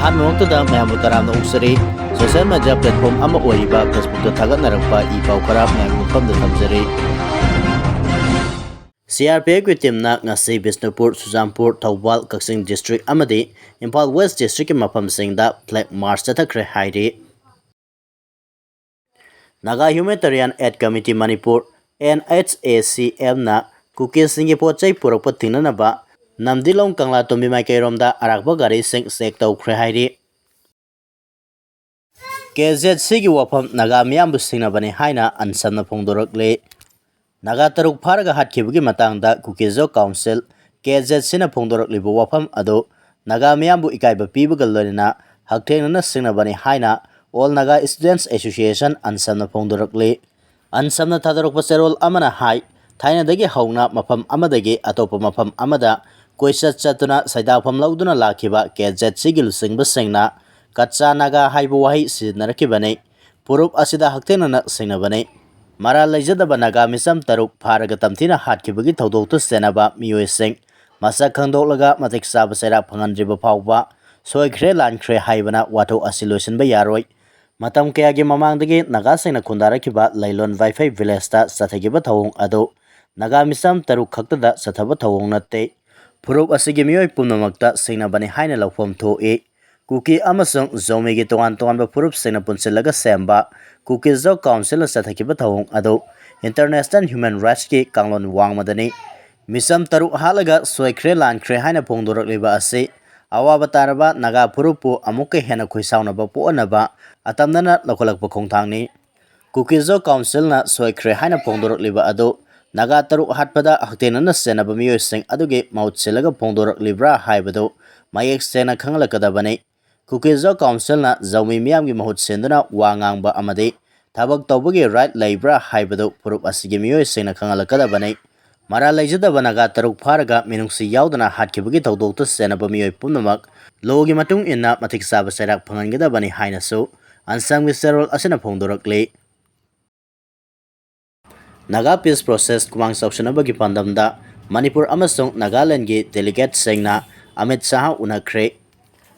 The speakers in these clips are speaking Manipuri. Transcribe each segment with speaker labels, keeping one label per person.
Speaker 1: ꯑꯍꯥꯟꯕꯃꯛꯇꯗ ꯃꯌꯥꯝꯕꯨ ꯇꯔꯥꯝꯅ ꯑꯣꯛꯆꯔꯤ ꯁꯣꯁꯤꯌꯦꯜ ꯃꯤꯗꯤꯌꯥ ꯄ꯭ꯂꯦꯠꯐꯣꯝ ꯑꯃ ꯑꯣꯏꯔꯤꯕ ꯐꯦꯁꯕꯨꯛꯇ ꯊꯥꯒꯠꯅꯔꯛꯄ ꯏ ꯄꯥꯎ ꯈꯔ ꯃꯌꯥꯝꯒꯤ ꯃꯐꯝꯗ ꯊꯝꯖꯔꯤ CRPFꯒꯤ ꯇꯤꯝꯅ ꯉꯁꯤ ꯕꯤꯁꯅꯨꯄꯨꯔ, ꯆꯨꯔꯆꯥꯟꯄꯨꯔ, ꯊꯧꯕꯥꯜ, ꯀꯛꯆꯤꯡ ꯗꯤꯁꯇ꯭ꯔꯤꯛ ꯑꯃꯗꯤ ꯏꯝꯐꯥꯜ ꯋꯦꯁ ꯗꯤꯁꯇ꯭ꯔꯤꯛꯀꯤ ꯃꯐꯝꯁꯤꯡꯗ ꯐ꯭ꯂꯦꯒ ꯃꯥꯔꯆ ꯆꯠꯊꯈ꯭ꯔꯦ ꯍꯥꯏꯔꯤ Naga Humanitarian Aid Committee Manipur NHACM-ꯅ Kukisingi ꯄꯣꯠꯆꯩ ꯄꯨꯔꯛꯄ ꯊꯤꯡꯅꯅꯕ ꯅꯝꯗꯤꯂꯣꯡ ꯀꯪꯂꯥ ꯇꯣꯝꯕꯤ ꯃꯥꯏꯀꯩꯔꯣꯝꯗ ꯑꯔꯥꯛꯄ ꯒꯥꯔꯤꯁꯤꯡ ꯆꯦꯛ ꯇꯧꯈ꯭ꯔꯦ ꯍꯥꯏꯔꯤ KZCꯒꯤ ꯋꯥꯐꯝ ꯅꯥꯒꯥ ꯃꯤꯌꯥꯝꯕꯨ ꯁꯤꯡꯅꯕꯅꯤ ꯍꯥꯏꯅ ꯑꯟꯁꯝꯅ ꯐꯣꯡꯗꯣꯔꯛꯂꯤ ꯅꯥꯒꯥ ꯇꯔꯨꯛ ꯐꯥꯔꯒ ꯍꯥꯠꯈꯤꯕꯒꯤ ꯃꯇꯥꯡꯗ Kukizo Council KZCꯅ ꯐꯣꯡꯗꯣꯔꯛꯂꯤꯕ ꯋꯥꯐꯝ ꯑꯗꯨ ꯅꯥꯒꯥ ꯃꯤꯌꯥꯝꯕꯨ ꯏꯀꯥꯏꯕ ꯄꯤꯕꯒ ꯂꯣꯏꯅꯅ ꯍꯛꯊꯦꯡꯅꯅ ꯁꯤꯡꯅꯕꯅꯤ ꯍꯥꯏꯅ All Naga Students Association ꯑꯟꯁꯝꯅ ꯐꯣꯡꯗꯣꯔꯛꯂꯤ ꯑꯟꯁꯝꯅ ꯊꯥꯗꯣꯔꯛꯄ ꯆꯦꯔꯣꯜ ꯑꯃꯅ ꯍꯥꯏ ꯊꯥꯏꯅꯗꯒꯤ ꯍꯧꯅ ꯃꯐꯝ ꯑꯃꯗꯒꯤ ꯑꯇꯣꯞꯄ ꯃꯐꯝ ꯑꯃꯗ ꯀꯣꯏꯆꯠ ꯆꯠꯇꯨꯅ ꯁꯩꯗꯥꯛꯐꯝ ꯂꯧꯗꯨꯅ ꯂꯥꯛꯈꯤꯕ KZCꯒꯤ ꯂꯨꯆꯤꯡꯕꯁꯤꯡꯅ ꯀꯠꯆꯥ ꯅꯥꯒꯥ ꯍꯥꯏꯕ ꯋꯥꯍꯩ ꯁꯤꯖꯤꯟꯅꯔꯛꯈꯤꯕꯅꯤ ꯐꯨꯔꯨꯞ ꯑꯁꯤꯗ ꯍꯛꯊꯦꯡꯅꯅ ꯁꯤꯡꯅꯕꯅꯤ ꯃꯔꯥꯜ ꯂꯩꯖꯗꯕ ꯅꯥꯒꯥ ꯃꯤꯆꯝ ꯇꯔꯨꯛ ꯐꯥꯔꯒ ꯇꯝꯊꯤꯅ ꯍꯥꯠꯈꯤꯕꯒꯤ ꯊꯧꯗꯣꯛꯇ ꯆꯦꯟꯅꯕ ꯃꯤꯑꯣꯏꯁꯤꯡ ꯃꯁꯛ ꯈꯪꯗꯣꯛꯂꯒ ꯃꯇꯤꯛ ꯆꯥꯕ ꯆꯩꯔꯥꯛ ꯐꯪꯍꯟꯗ꯭ꯔꯤꯕ ꯐꯥꯎꯕ ꯁꯣꯏꯈ꯭ꯔꯦ ꯂꯥꯟꯈ꯭ꯔꯦ ꯍꯥꯏꯕꯅ ꯋꯥꯊꯣꯛ ꯑꯁꯤ ꯂꯣꯏꯁꯤꯟꯕ ꯌꯥꯔꯣꯏ ꯃꯇꯝ ꯀꯌꯥꯒꯤ ꯃꯃꯥꯡꯗꯒꯤ ꯅꯥꯒꯥꯁꯤꯡꯅ ꯈꯨꯟꯗꯥꯔꯛꯈꯤꯕ ꯂꯩꯂꯣꯟ ꯋꯥꯏꯐꯩ ꯚꯤꯂꯦꯖꯇ ꯆꯠꯊꯈꯤꯕ ꯊꯧꯑꯣꯡ ꯑꯗꯨ ꯅꯥꯒꯥ ꯃꯤꯆꯝ ꯇꯔꯨꯛ ꯈꯛꯇꯗ ꯆꯠꯊꯕ ꯊꯧꯑꯣꯡ ꯅꯠꯇꯦ ꯐꯨꯔꯨꯞ ꯑꯁꯤꯒꯤ ꯃꯤꯑꯣꯏ ꯄꯨꯝꯅꯃꯛꯇ ꯁꯤꯡꯅꯕꯅꯤ ꯍꯥꯏꯅ ꯂꯧꯐꯝ ꯊꯣꯛꯏ Kuki ꯑꯃꯁꯨꯡ ꯖꯣꯃꯤꯒꯤ ꯇꯣꯉꯥꯟ-ꯇꯣꯉꯥꯟꯕ ꯐꯨꯔꯨꯞꯁꯤꯡꯅ ꯄꯨꯟꯁꯤꯜꯂꯒ ꯁꯦꯝꯕ Kukizo Councilꯅ ꯆꯠꯊꯈꯤꯕ ꯊꯧꯑꯣꯡ ꯑꯗꯨ ꯏꯟꯇꯔꯅꯦꯁꯅꯦꯜ ꯍ꯭ꯌꯨꯃꯦꯟ ꯔꯥꯏꯠꯁꯀꯤ ꯀꯥꯡꯂꯣꯟ ꯋꯥꯡꯃꯗꯅꯤ ꯃꯤꯆꯝ ꯇꯔꯨꯛ ꯍꯥꯠꯂꯒ ꯁꯣꯏꯈ꯭ꯔꯦ ꯂꯥꯟꯈ꯭ꯔꯦ ꯍꯥꯏꯅ ꯐꯣꯡꯗꯣꯔꯛꯂꯤꯕ ꯑꯁꯤ ꯑꯋꯥꯕ ꯇꯥꯔꯕ ꯅꯥꯒꯥ ꯐꯨꯔꯨꯞꯄꯨ ꯑꯃꯨꯛꯀ ꯍꯦꯟꯅ ꯈꯣꯏꯁꯥꯎꯅꯕ ꯄꯣꯛꯍꯟꯅꯕ ꯑꯇꯝꯅꯅ ꯂꯧꯈꯠꯂꯛꯄ ꯈꯣꯡꯊꯥꯡꯅꯤ Kukizo Councilꯅ ꯁꯣꯏꯈ꯭ꯔꯦ ꯍꯥꯏꯅ ꯐꯣꯡꯗꯣꯔꯛꯂꯤꯕ ꯑꯗꯨ ꯅꯥꯒꯥ ꯇꯔꯨꯛ ꯍꯥꯠꯄꯗ ꯍꯛꯊꯦꯡꯅꯅ ꯆꯦꯟꯅꯕ ꯃꯤꯑꯣꯏꯁꯤꯡ ꯑꯗꯨꯒꯤ ꯃꯍꯨꯠ ꯁꯤꯜꯂꯒ ꯐꯣꯡꯗꯣꯔꯛꯂꯤꯕ꯭ꯔꯥ ꯍꯥꯏꯕꯗꯨ ꯃꯌꯦꯛ ꯁꯦꯡꯅ ꯈꯪꯍꯜꯂꯛꯀꯗꯕꯅꯤ Kukizo Councilꯅ ꯖꯧꯃꯤ ꯃꯤꯌꯥꯝꯒꯤ ꯃꯍꯨꯠ ꯁꯤꯟꯗꯨꯅ ꯋꯥ ꯉꯥꯡꯕ ꯑꯃꯗꯤ ꯊꯕꯛ ꯇꯧꯕꯒꯤ ꯔꯥꯏꯠ ꯂꯩꯕ꯭ꯔꯥ ꯍꯥꯏꯕꯗꯨ ꯐꯨꯔꯨꯞ ꯑꯁꯤꯒꯤ ꯃꯤꯑꯣꯏꯁꯤꯡꯅ ꯈꯪꯍꯜꯂꯛꯀꯗꯕꯅꯤ ꯃꯔꯥꯜ ꯂꯩꯖꯗꯕ ꯅꯥꯒꯥ ꯇꯔꯨꯛ ꯐꯥꯔꯒ ꯃꯤꯅꯨꯡꯁꯤ ꯌꯥꯎꯗꯅ ꯍꯥꯠꯈꯤꯕꯒꯤ ꯊꯧꯗꯣꯛꯇ ꯆꯦꯟꯅꯕ ꯃꯤꯑꯣꯏ ꯄꯨꯝꯅꯃꯛ ꯂꯣꯒꯤ ꯃꯇꯨꯡ ꯏꯟꯅ ꯃꯇꯤꯛ ꯆꯥꯕ ꯆꯩꯔꯥꯛ ꯐꯪꯍꯟꯒꯗꯕꯅꯤ ꯍꯥꯏꯅꯁꯨ ꯑꯟꯁꯝꯒꯤ ꯆꯦꯔꯣꯜ ꯑꯁꯤꯅ ꯐꯣꯡꯗꯣꯔꯛꯂꯤ Naga Peace Process ꯈꯨꯃꯥꯡ ꯆꯥꯎꯁꯤꯟꯅꯕꯒꯤ ꯄꯥꯟꯗꯝꯗ ꯃꯅꯤꯄꯨꯔ ꯑꯃꯁꯨꯡ ꯅꯥꯒꯥꯂꯦꯟꯗꯒꯤ ꯗꯦꯂꯤꯒꯦꯠꯁꯤꯡꯅ ꯑꯃꯤꯠ ꯁꯥꯍ ꯎꯅꯈ꯭ꯔꯦ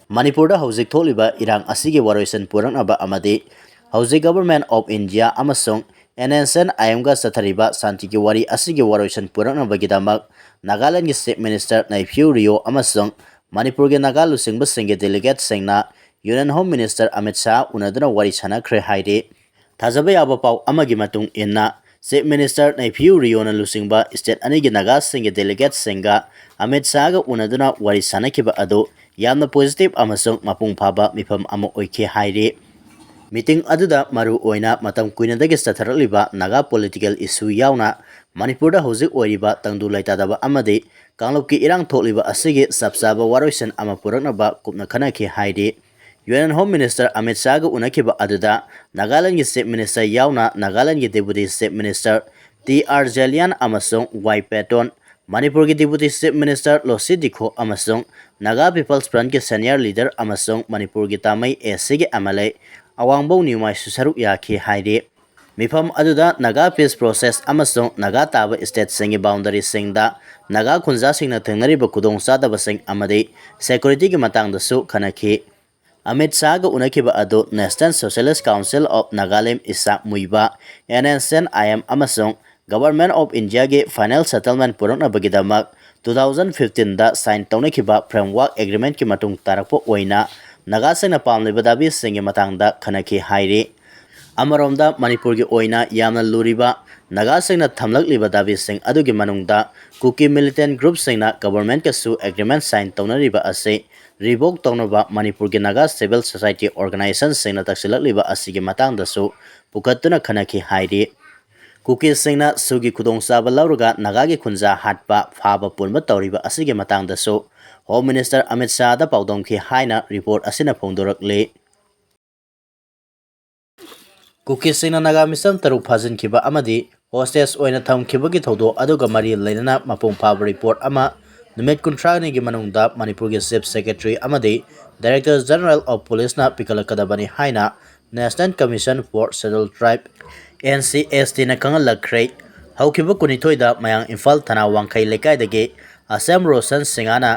Speaker 1: ꯃꯅꯤꯄꯨꯔꯗ ꯍꯧꯖꯤꯛ ꯊꯣꯛꯂꯤꯕ ꯏꯔꯥꯡ ꯑꯁꯤꯒꯤ ꯋꯥꯔꯣꯏꯁꯤꯟ ꯄꯨꯔꯛꯅꯕ ꯑꯃꯗꯤ ꯍꯧꯖꯤꯛ ꯒꯕꯔꯟꯃꯦꯟꯠ ꯑꯣꯐ ꯏꯟꯗꯤꯌꯥ ꯑꯃꯁꯨꯡ NHNIMꯒ ꯆꯠꯊꯔꯤꯕ ꯁꯥꯟꯇꯤꯒꯤ ꯋꯥꯔꯤ ꯑꯁꯤꯒꯤ ꯋꯥꯔꯣꯏꯁꯤꯟ ꯄꯨꯔꯛꯅꯕꯒꯤꯗꯃꯛ ꯅꯥꯒꯥꯂꯦꯟꯗꯒꯤ ꯆꯤꯐ ꯃꯤꯅꯤꯁꯇꯔ ꯅꯩꯐ꯭ꯌꯨ ꯔꯤꯑꯣ ꯑꯃꯁꯨꯡ ꯃꯅꯤꯄꯨꯔꯒꯤ ꯅꯥꯒꯥ ꯂꯨꯆꯤꯡꯕꯁꯤꯡꯒꯤ ꯗꯦꯂꯤꯒꯦꯠꯁꯤꯡꯅ union home minister Amit Shah ꯎꯅꯗꯨꯅ ꯋꯥꯔꯤ ꯁꯥꯟꯅꯈ꯭ꯔꯦ ꯍꯥꯏꯔꯤ ꯊꯥꯖꯕ ꯌꯥꯕ ꯄꯥꯎ ꯑꯃꯒꯤ ꯃꯇꯨꯡ ꯏꯟꯅ ꯆꯤꯐ ꯃꯤꯅꯤꯁꯇꯔ ꯅꯩꯐ꯭ꯌꯨ ꯔꯤꯑꯣꯅ ꯂꯨꯆꯤꯡꯕ ꯁ꯭ꯇꯦꯠ ꯑꯅꯤꯒꯤ ꯅꯥꯒꯥꯁꯤꯡꯒꯤ ꯗꯦꯂꯤꯒꯦꯠꯁꯤꯡꯒ ꯑꯃꯤꯠ ꯁꯥꯍꯒ ꯎꯅꯗꯨꯅ ꯋꯥꯔꯤ ꯁꯥꯟꯅꯈꯤꯕ ꯑꯗꯨ ꯌꯥꯝꯅ ꯄꯣꯖꯤꯇꯤꯕ ꯑꯃꯁꯨꯡ ꯃꯄꯨꯡ ꯐꯥꯕ ꯃꯤꯐꯝ ꯑꯃ ꯑꯣꯏꯈꯤ ꯍꯥꯏꯔꯤ ꯃꯤꯇꯤꯡ ꯑꯗꯨꯗ ꯃꯔꯨ ꯑꯣꯏꯅ ꯃꯇꯝ ꯀꯨꯏꯅꯗꯒꯤ ꯆꯠꯊꯔꯛꯂꯤꯕ ꯅꯥꯒꯥ ꯄꯣꯂꯤꯇꯤꯀꯦꯜ ꯏꯁꯨ ꯌꯥꯎꯅ ꯃꯅꯤꯄꯨꯔꯗ ꯍꯧꯖꯤꯛ ꯑꯣꯏꯔꯤꯕ ꯇꯪꯗꯨ ꯂꯩꯇꯥꯗꯕ ꯑꯃꯗꯤ ꯀꯥꯡꯂꯨꯞꯀꯤ ꯏꯔꯥꯡ ꯊꯣꯛꯂꯤꯕ ꯑꯁꯤꯒꯤ ꯆꯞ ꯆꯥꯕ ꯋꯥꯔꯣꯏꯁꯤꯟ ꯑꯃ ꯄꯨꯔꯛꯅꯕ ꯀꯨꯞꯅ ꯈꯟꯅꯈꯤ ꯍꯥꯏꯔꯤ ꯌꯨꯅꯤꯌꯟ ꯍꯣꯝ ꯃꯤꯅꯤꯁꯇꯔ ꯑꯃꯤꯠ ꯁꯥꯍꯒ ꯎꯅꯈꯤꯕ ꯑꯗꯨꯗ ꯅꯥꯒꯥꯂꯦꯟꯗꯒꯤ ꯆꯤꯐ ꯃꯤꯅꯤꯁꯇꯔ ꯌꯥꯎꯅ ꯅꯥꯒꯥꯂꯦꯟꯗꯒꯤ ꯗꯦꯄꯨꯇꯤ ꯆꯤꯐ ꯃꯤꯅꯤꯁꯇꯔ TR ꯖꯦꯂꯤꯌꯥꯟ ꯑꯃꯁꯨꯡ Y ꯄꯦꯇꯣꯟ ꯃꯅꯤꯄꯨꯔꯒꯤ ꯗꯦꯄꯨꯇꯤ ꯆꯤꯐ ꯃꯤꯅꯤꯁꯇꯔ ꯂꯣꯁꯤ ꯗꯤꯈꯣ ꯑꯃꯁꯨꯡ ꯅꯥꯒꯥ ꯄꯤꯄꯜꯁ ꯐ꯭ꯔꯟꯠꯀꯤ ꯁꯦꯅꯤꯌꯔ ꯂꯤꯗꯔ ꯑꯃꯁꯨꯡ ꯃꯅꯤꯄꯨꯔꯒꯤ ꯇꯥꯃꯩ SCꯒꯤ MLA ꯑꯋꯥꯡꯕꯧ ꯅꯤꯎꯃꯥꯏꯁꯨ ꯁꯔꯨꯛ ꯌꯥꯈꯤ ꯍꯥꯏꯔꯤ ꯃꯤꯐꯝ ꯑꯗꯨꯗ ꯅꯥꯒꯥ ꯄꯤꯁ ꯄ꯭ꯔꯣꯁꯦꯁ ꯑꯃꯁꯨꯡ ꯅꯥꯒꯥ ꯇꯥꯕ ꯁ꯭ꯇꯦꯠꯁꯤꯡꯒꯤ ꯕꯥꯎꯟꯗꯔꯤꯁꯤꯡꯗ ꯅꯥꯒꯥ ꯈꯨꯟꯖꯥꯁꯤꯡꯅ ꯊꯦꯡꯅꯔꯤꯕ ꯈꯨꯗꯣꯡꯆꯥꯗꯕꯁꯤꯡ ꯑꯃꯗꯤ ꯁꯦꯀ꯭ꯌꯨꯔꯤꯇꯤꯒꯤ ꯃꯇꯥꯡꯗꯁꯨ ꯈꯟꯅꯈꯤ ꯑꯃꯤꯠ ꯁꯥꯍꯒ ꯎꯅꯈꯤꯕ ꯑꯗꯨ national socialist council of Nagaland ISAC ꯃꯨꯏꯕ NHNIM ꯑꯃꯁꯨꯡ ꯒꯕꯔꯟꯃꯦꯟꯠ ꯑꯣꯐ ꯏꯟꯗꯤꯌꯥꯒꯤ ꯐꯥꯏꯅꯦꯜ ꯁꯦꯇꯜꯃꯦꯟꯠ ꯄꯨꯔꯛꯅꯕꯒꯤꯗꯃꯛ 2015ꯗ ꯁꯥꯏꯟ ꯇꯧꯅꯈꯤꯕ ꯐ꯭ꯔꯦꯝꯋꯥꯔꯛ ꯑꯦꯒ꯭ꯔꯤꯃꯦꯟꯠꯀꯤ ꯃꯇꯨꯡ ꯇꯥꯔꯛꯄ ꯑꯣꯏꯅ ꯅꯥꯒꯥꯁꯤꯡꯅ ꯄꯥꯝꯂꯤꯕ ꯗꯥꯕꯤꯁꯤꯡꯒꯤ ꯃꯇꯥꯡꯗ ꯈꯟꯅꯈꯤ ꯍꯥꯏꯔꯤ ꯑꯃꯔꯣꯝꯗ ꯃꯅꯤꯄꯨꯔꯒꯤ ꯑꯣꯏꯅ ꯌꯥꯝꯅ ꯂꯨꯔꯤꯕ ꯅꯥꯒꯥꯁꯤꯡꯅ ꯊꯝꯂꯛꯂꯤꯕ ꯗꯥꯕꯤꯁꯤꯡ ꯑꯗꯨꯒꯤ ꯃꯅꯨꯡꯗ Kuki ꯃꯤꯂꯤꯇꯦꯟꯠ ꯒ꯭ꯔꯨꯞꯁꯤꯡꯅ ꯒꯕꯔꯟꯃꯦꯟꯠꯀꯁꯨ ꯑꯦꯒ꯭ꯔꯤꯃꯦꯟꯠ ꯁꯥꯏꯟ ꯇꯧꯅꯔꯤꯕ ꯑꯁꯤ ꯔꯤꯚꯣꯛ ꯇꯧꯅꯕ ꯃꯅꯤꯄꯨꯔꯒꯤ ꯅꯥꯒꯥ ꯁꯤꯚꯤꯜ ꯁꯣꯁꯥꯏꯇꯤ ꯑꯣꯔꯒꯅꯥꯏꯖꯦꯁꯟꯁꯤꯡꯅ ꯇꯛꯁꯤꯜꯂꯛꯂꯤꯕ ꯑꯁꯤꯒꯤ ꯃꯇꯥꯡꯗꯁꯨ ꯄꯨꯈꯠꯇꯨꯅ ꯈꯟꯅꯈꯤ ꯍꯥꯏꯔꯤ Kukiꯁꯤꯡꯅ ꯁꯨꯒꯤ ꯈꯨꯗꯣꯡꯆꯥꯕ ꯂꯧꯔꯒ ꯅꯥꯒꯥꯒꯤ ꯈꯨꯟꯖꯥ ꯍꯥꯠꯄ ꯐꯥꯕ ꯄꯨꯟꯕ ꯇꯧꯔꯤꯕ ꯑꯁꯤꯒꯤ ꯃꯇꯥꯡꯗꯁꯨ ꯍꯣꯝ ꯃꯤꯅꯤꯁꯇꯔ ꯑꯃꯤꯠ ꯁꯥꯍꯗ ꯄꯥꯎꯗꯝꯈꯤ ꯍꯥꯏꯅ ꯔꯤꯄꯣꯔꯠ ꯑꯁꯤꯅ ꯐꯣꯡꯗꯣꯔꯛꯂꯤ Kukisinga Naga ꯃꯤꯆꯝ ꯇꯔꯨꯛ ꯐꯥꯖꯤꯟꯈꯤꯕ ꯑꯃꯗꯤ ꯍꯣꯁꯇꯦꯖ ꯑꯣꯏꯅ ꯊꯝꯈꯤꯕꯒꯤ ꯊꯧꯗꯣꯛ ꯑꯗꯨꯒ ꯃꯔꯤ ꯂꯩꯅꯅ ꯃꯄꯨꯡ ꯐꯥꯕ ꯔꯤꯄꯣꯔꯠ ꯑꯃ ꯅꯨꯃꯤꯠ 32ꯒꯤ ꯃꯅꯨꯡꯗ ꯃꯅꯤꯄꯨꯔꯒꯤ ꯆꯤꯐ ꯁꯦꯀ꯭ꯔꯦꯇꯔꯤ ꯑꯃꯗꯤ ꯗꯥꯏꯔꯦꯛꯇꯔ ꯖꯦꯅꯔꯦꯜ ꯑꯣꯐ ꯄꯨꯂꯤꯁꯅ ꯄꯤꯈꯠꯂꯛꯀꯗꯕꯅꯤ ꯍꯥꯏꯅ ꯅꯦꯁꯅꯦꯜ ꯀꯃꯤꯁꯟ ꯐꯣꯔ ꯁꯦꯗ꯭ꯌꯨꯜ ꯇ꯭ꯔꯥꯏꯕ NCSTꯅ ꯈꯪꯍꯜꯂꯛꯈ꯭ꯔꯦ ꯍꯧꯈꯤꯕ 12ꯗ ꯃꯌꯥꯡ ꯏꯝꯐꯥꯜ ꯊꯅꯥ ꯋꯥꯡꯈꯩ ꯂꯩꯀꯥꯏꯗꯒꯤ ꯑꯁꯦꯝ ꯔꯣꯁꯟ ꯁꯤꯡꯍꯅ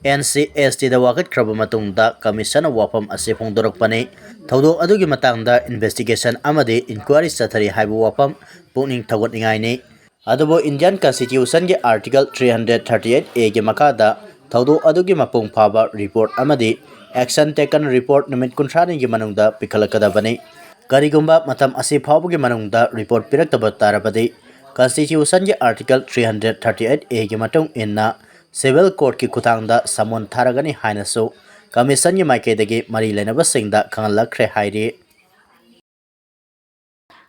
Speaker 1: NCST da wakatkraba matungda Commission Wapham ase phongdorokpani thodok adugi matangda investigation amadi inquiry chathari haibu Wapham pungning thawatningai ni adubo Indian Constitution ge Article 338A ge makada thodok adugi mapung phaba report amadi action taken report numit kunthani ge manungda pikhalakadabani karigumba matam ase phawbugi manungda report piraktaba tarabadi Constitution ge Article 338A ge matung inna Civil Court ki kutangda samon tharagani hainasu Commission ki maikeidagi mari lenaba singda khangalakre hairi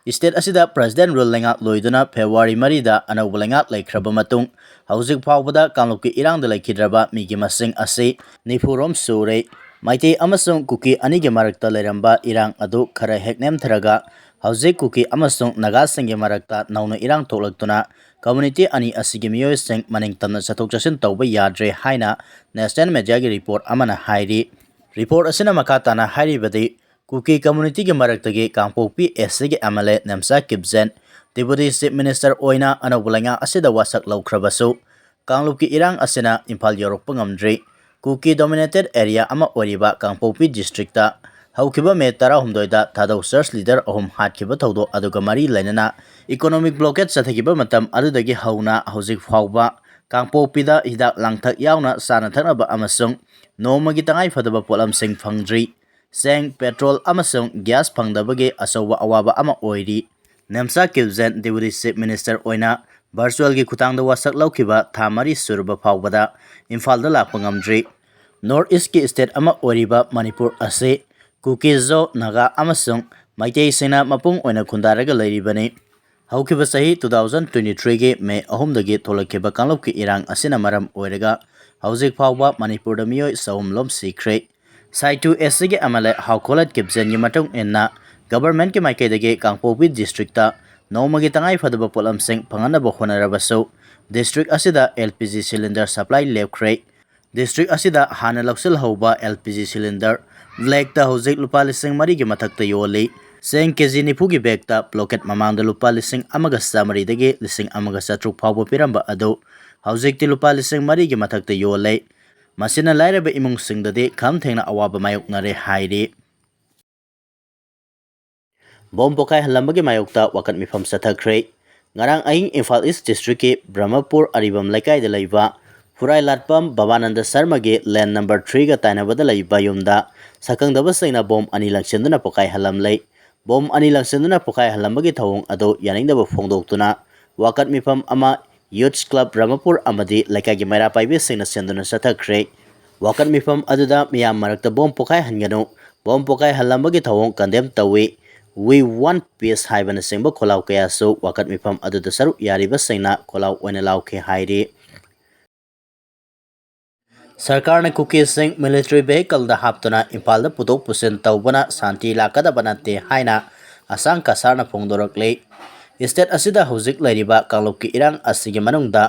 Speaker 1: State asida President rule lengak loiduna February marida anauba lengak laikhraba matung hauzik phawbada kamlok ki irang da laikhidraba migi masing ase nifurom sure maite amasung Kuki ani ge marakta leramba irang adu khara heknem tharaga hauzik Kuki amasung Nagasingna marakta nauna irang tholaktuna community ani asigi miyoi sing maning tamna chathok chasin tawba yadre haina national media gi report amana hairi report asina makatana hairi badi Kuki community gi maraktage kangpopi SC gi MLA namsa kibzen deputy chief minister oina anobulanga asida wasak laukhrabasu kanglup ki irang asina imphal yorok pangamdri Kuki dominated area ama oriba kangpopi district ta haukiba me tara humdoida thadau search leader ahum hatkiba thodo aduga mari lainana economic blockade sathagiba matam adudagi hauna hauzik phawba kangpopida hidak langthak yauna sana thaknaba amasung nomagi tangai fadaba polam sing phangdri seng petrol amasung gas phangdabagi asowa awaba ama oiri nemsa kilzen deputy chief minister oina virtual gi khutangda wasak laukiba thamari surba phawbada imphal da lakpangamdri north east ki state ama oriba manipur ase Kukizo Naga amasung maitei sena mapung oina khundaraga lairibani haukiba sahi 2023 ge May 3 dagi tholakhiba kanglop ki irang asina maram oiraga hauzik phawba Manipur da miyoi sahum lom sikre Saitu SC ge amale haukolat kibzen gi matung enna government ki maikei dagi kangpopi district ta nomagi tangai fadaba polam sing panganaba honarabasu district asida LPG cylinder supply lepkhre district asida hana loksil hoba LPG cylinder Black ta hojik lupa lising mari gi mathakta yoli seng kg nipu gi bag ta blocket mamang da lupa lising amaga samari dagi lising amaga satruk phawbo piramba ado hojik ti lupa lising mari gi mathakta yoli masina lairaba imung singdade kham thengna awaba mayok nare hairi bom pokai halambagi mayokta wakat mifam sathakre ngarang aing Imphal East district ki Brahmapur aribam laikai da laiba Furai Latpam Babananda Sharma ge land number 3 ga tainabada laiba yumda sakangdaba saina bom ani langsenduna pokai halam lei bom ani langsenduna pokai halambagi thawong ado yaningdaba phongdoktuna wakat mifam ama youth club Brahmapur amadi laikai gi maira paibe singna senduna sathakre wakat mifam aduda miyam marakta bom pokai hangano bom pokai halambagi thawong condemn tawi we want peace haibana singba kholau kaya so wakat mifam aduda saru yariba singna kholau oina lauke hairi सरकार ने कुकीसिंग मिलिट्री वेहिकल दा हापतना इम्फाल दा पुथोक पुसिन तौबना शांति लाकदबा नते हाइना असंग कसारना फोंदोरकले स्टेट असिदा हौजिक लैरिबा कांगलोक की इरांग असिगे मनुंगदा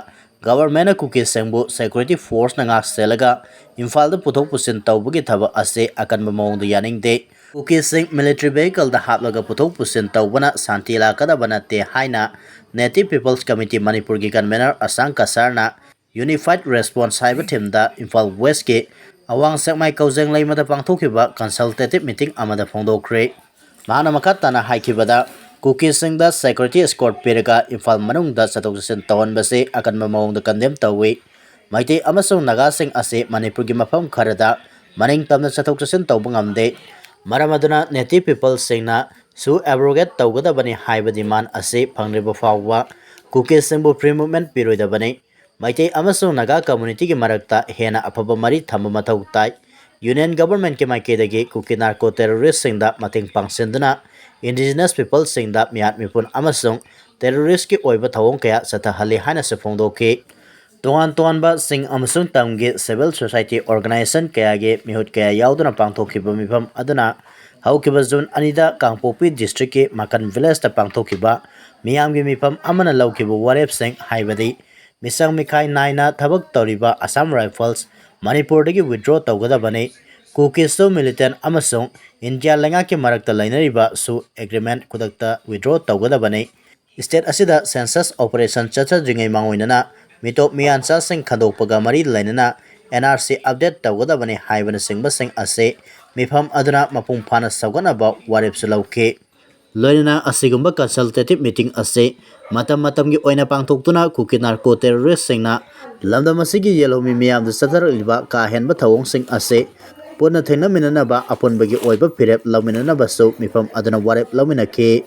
Speaker 1: गवर्नमेंट कुकीसिंगबु सिक्योरिटी फोर्स ना ngak सेलगा इम्फाल दा पुथोक पुसिन तौबगी थबा असे अकनबा मौंग दा यानिंगदे कुकीसिंग मिलिट्री वेहिकल दा हापलगा पुथोक पुसिन तौबना शांति लाकदबा नते हाइना नेटिव पीपल्स कमिटी मणिपुर की कन्वेनर असंग कसारना Unified Response Cyber Team da Imphal West ke awang sakmai kaujeng lai mada pangthokiba consultative meeting amada phongdokre mahana makatana haikibada Kukisingi da security escort piraga Imphal manung da satok jasin tawan base akan mamawong da condemn tawi maite amasung Nagasing ase Manipur gi mafam kharada maning tamna satok jasin tawbang amde maramaduna native people singna su abrogate tawgada bani haiba demand ase phangreba fawwa Kukisingi bu free movement piroida bani maite amasung Naga community ki marakta hena afaba mari thamba mathau tai union government ke maike dagi Kuki narco terrorist singda mating pangsenduna indigenous people singda miat mipun amasung terrorist ki oiba thawong kaya sata hali hana se phongdoke toan ba sing amasung tamge civil society organization kaya ge mihut kaya yauduna pangthokiba mifam aduna haukiba zone anida kangpopi district ke makan village ta pangthokiba miyam ge mifam amana laukiba warep sing haibadi Misang Mikai Naina Tabak Toriba Assam Rifles Manipur dagi withdraw tawgada bane Kukiso militant amasung India lenga ki marakta lainariba su agreement kudakta withdraw tawgada bane state asida census operation chacha jingai mangoinana mitop miansa sing khadokpaga mari lainana NRC update tawgadabani haibana singbasing ase mifam aduna mapung phana sauganaba warepsu lauke loina asigumba consultative meeting ase matam gi oina pangthoktuna Kuki narco terrorist singna lamdam asigi yelomi miyam du satar liba ka henba thawong sing ase pona thengna minana ba apon bagi oiba phirep lamina ba so mifam aduna warep lamina ke